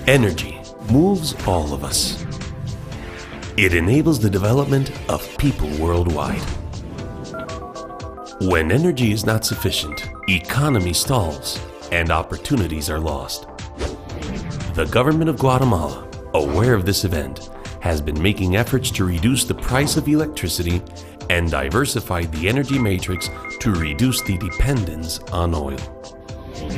Energy moves all of us. It enables the development of people worldwide. When energy is not sufficient, economy stalls and opportunities are lost. The government of Guatemala, aware of this event, has been making efforts to reduce the price of electricity and diversify the energy matrix to reduce the dependence on oil.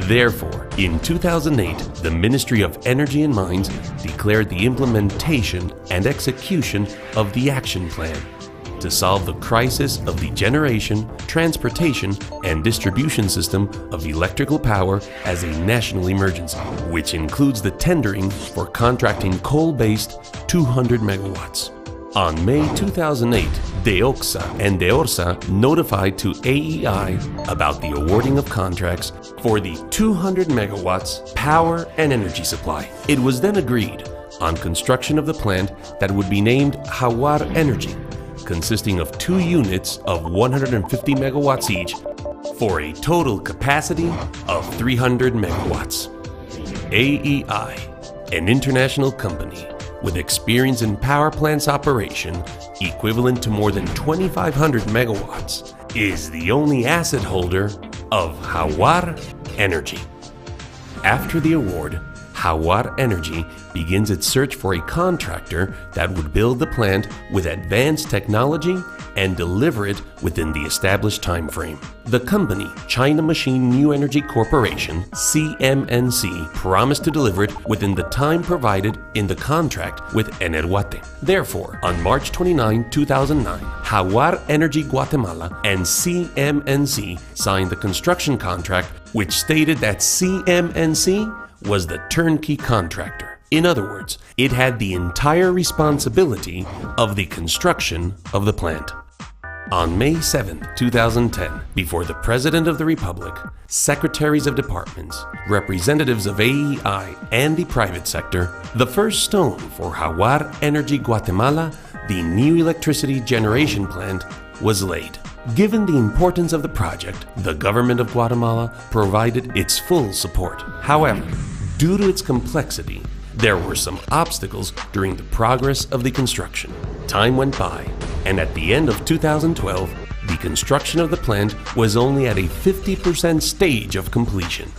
Therefore, in 2008, the Ministry of Energy and Mines declared the implementation and execution of the Action Plan to solve the crisis of the generation, transportation, and distribution system of electrical power as a national emergency, which includes the tendering for contracting coal-based 200 megawatts. On May 2008, DEOXA and DEORSA notified to AEI about the awarding of contracts for the 200 megawatts power and energy supply. It was then agreed on construction of the plant that would be named Jaguar Energy, consisting of 2 units of 150 megawatts each for a total capacity of 300 megawatts. AEI, an international company with experience in power plants operation equivalent to more than 2,500 megawatts, is the only asset holder of Jaguar Energy. After the award, Jaguar Energy begins its search for a contractor that would build the plant with advanced technology and deliver it within the established time frame. The company, China Machine New Energy Corporation, CMNC, promised to deliver it within the time provided in the contract with Energuate. Therefore, on March 29, 2009, Jaguar Energy Guatemala and CMNC signed the construction contract, which stated that CMNC was the turnkey contractor. In other words, it had the entire responsibility of the construction of the plant. On May 7, 2010, before the President of the Republic, Secretaries of Departments, representatives of AEI and the private sector, the first stone for Jaguar Energy Guatemala, the new electricity generation plant, was laid. Given the importance of the project, the government of Guatemala provided its full support. However, due to its complexity, there were some obstacles during the progress of the construction. Time went by, and at the end of 2012, the construction of the plant was only at a 50% stage of completion.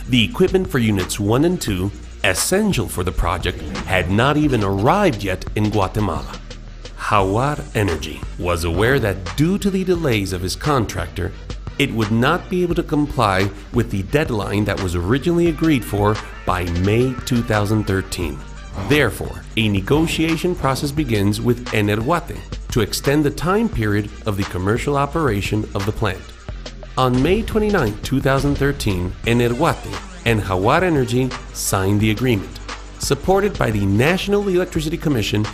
The equipment for Units 1 and 2, essential for the project, had not even arrived yet in Guatemala. Jaguar Energy was aware that due to the delays of his contractor, it would not be able to comply with the deadline that was originally agreed for by May 2013. Therefore, a negotiation process begins with Energuate to extend the time period of the commercial operation of the plant. On May 29, 2013, Energuate and Jaguar Energy signed the agreement, supported by the National Electricity Commission,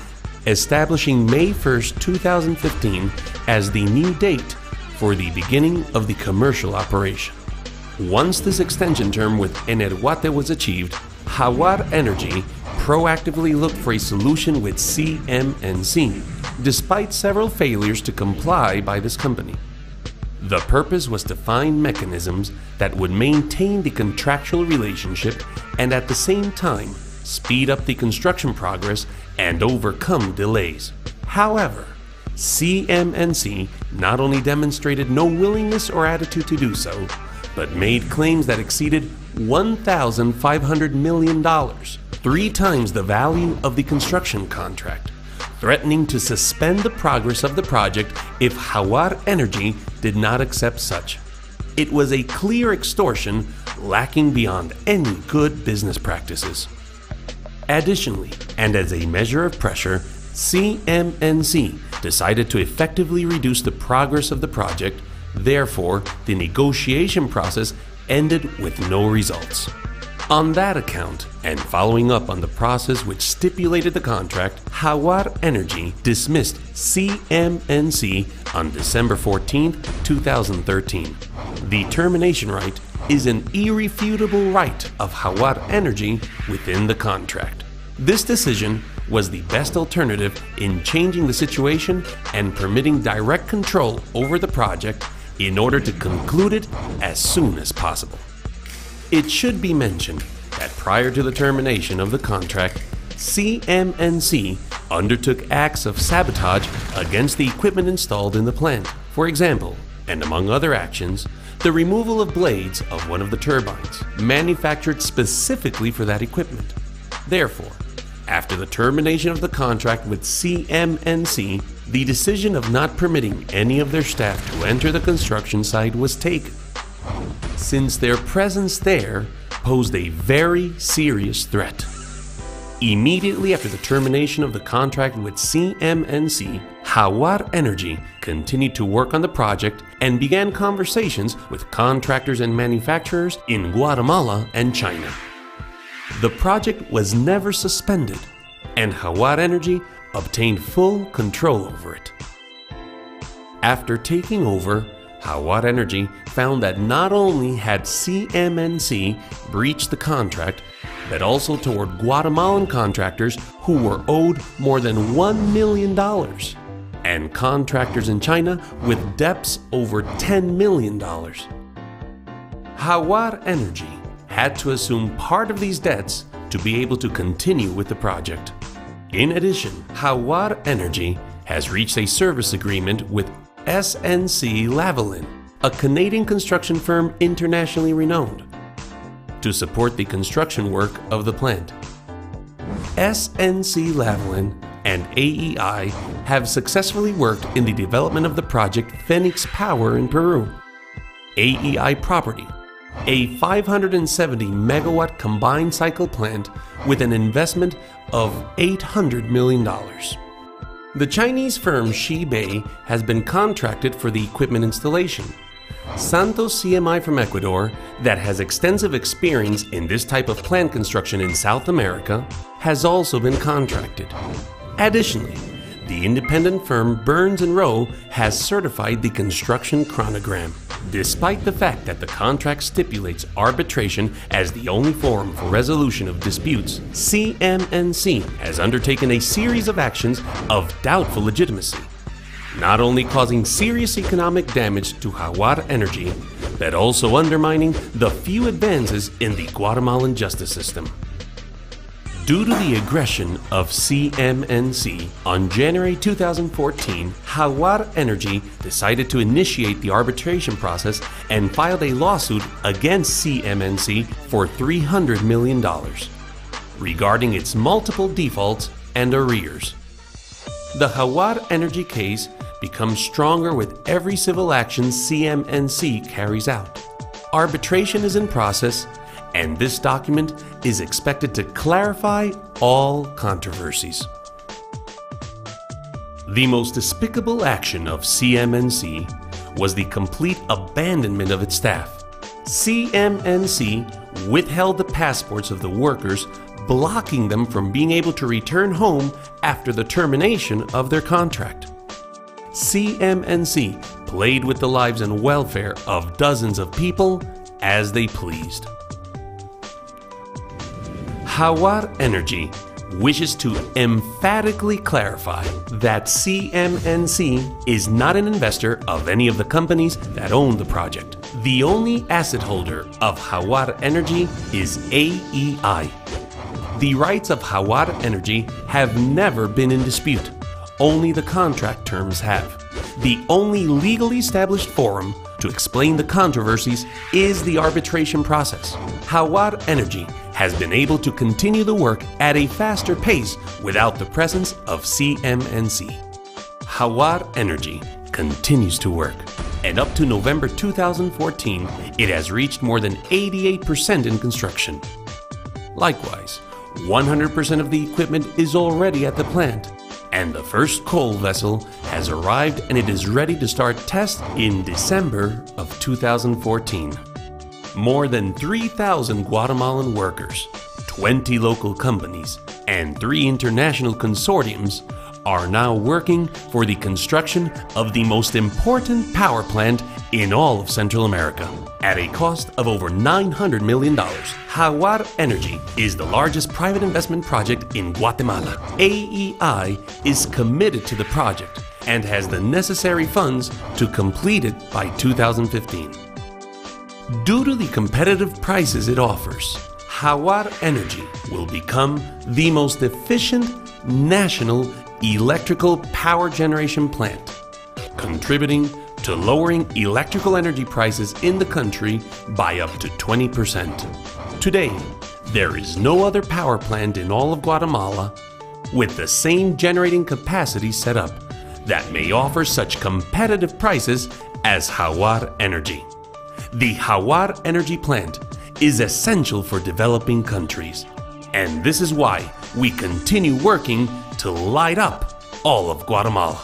establishing May 1, 2015 as the new date for the beginning of the commercial operation. Once this extension term with Energuate was achieved, Jaguar Energy proactively looked for a solution with CMNC, despite several failures to comply by this company. The purpose was to find mechanisms that would maintain the contractual relationship and at the same time speed up the construction progress and overcome delays. However, CMNC not only demonstrated no willingness or attitude to do so, but made claims that exceeded $1,500 million, 3 times the value of the construction contract, threatening to suspend the progress of the project if Jaguar Energy did not accept such. It was a clear extortion lacking beyond any good business practices. Additionally, and as a measure of pressure, CMNC decided to effectively reduce the progress of the project. Therefore, the negotiation process ended with no results. On that account, and following up on the process which stipulated the contract, Jaguar Energy dismissed CMNC on December 14, 2013. The termination right is an irrefutable right of Jaguar Energy within the contract. This decision was the best alternative in changing the situation and permitting direct control over the project in order to conclude it as soon as possible. It should be mentioned that prior to the termination of the contract, CMNC undertook acts of sabotage against the equipment installed in the plant. For example, and among other actions, the removal of blades of one of the turbines, manufactured specifically for that equipment. Therefore, after the termination of the contract with CMNC, the decision of not permitting any of their staff to enter the construction site was taken, since their presence there posed a very serious threat. Immediately after the termination of the contract with CMNC, Jaguar Energy continued to work on the project and began conversations with contractors and manufacturers in Guatemala and China. The project was never suspended, and Jaguar Energy obtained full control over it. After taking over, Jaguar Energy found that not only had CMNC breached the contract, but also toward Guatemalan contractors who were owed more than $1 million, and contractors in China with debts over $10 million. Jaguar Energy had to assume part of these debts to be able to continue with the project. In addition, Jaguar Energy has reached a service agreement with SNC-Lavalin, a Canadian construction firm internationally renowned, to support the construction work of the plant. SNC-Lavalin and AEI have successfully worked in the development of the project Phoenix Power in Peru. AEI Property, a 570 megawatt combined cycle plant with an investment of $800 million. The Chinese firm Xibei has been contracted for the equipment installation. Santos CMI from Ecuador, that has extensive experience in this type of plant construction in South America, has also been contracted. Additionally, the independent firm Burns & Rowe has certified the construction chronogram. Despite the fact that the contract stipulates arbitration as the only forum for resolution of disputes, CMNC has undertaken a series of actions of doubtful legitimacy, not only causing serious economic damage to Jaguar Energy, but also undermining the few advances in the Guatemalan justice system. Due to the aggression of CMNC, on January 2014, Jaguar Energy decided to initiate the arbitration process and filed a lawsuit against CMNC for $300 million regarding its multiple defaults and arrears. The Jaguar Energy case becomes stronger with every civil action CMNC carries out. Arbitration is in process, and this document is expected to clarify all controversies. The most despicable action of CMNC was the complete abandonment of its staff. CMNC withheld the passports of the workers, blocking them from being able to return home after the termination of their contract. CMNC played with the lives and welfare of dozens of people as they pleased. Jaguar Energy wishes to emphatically clarify that CMNC is not an investor of any of the companies that own the project. The only asset holder of Jaguar Energy is AEI. The rights of Jaguar Energy have never been in dispute. Only the contract terms have. The only legally established forum to explain the controversies is the arbitration process. Jaguar Energy has been able to continue the work at a faster pace without the presence of CMNC. Jaguar Energy continues to work, and up to November 2014, it has reached more than 88% in construction. Likewise, 100% of the equipment is already at the plant, and the first coal vessel has arrived and it is ready to start tests in December of 2014. More than 3,000 Guatemalan workers, 20 local companies, and 3 international consortiums are now working for the construction of the most important power plant in all of Central America. At a cost of over $900 million, Jaguar Energy is the largest private investment project in Guatemala. AEI is committed to the project and has the necessary funds to complete it by 2015. Due to the competitive prices it offers, Jaguar Energy will become the most efficient national electrical power generation plant, contributing to lowering electrical energy prices in the country by up to 20%. Today, there is no other power plant in all of Guatemala with the same generating capacity set up that may offer such competitive prices as Jaguar Energy. The Jaguar Energy plant is essential for developing countries, and this is why we continue working to light up all of Guatemala.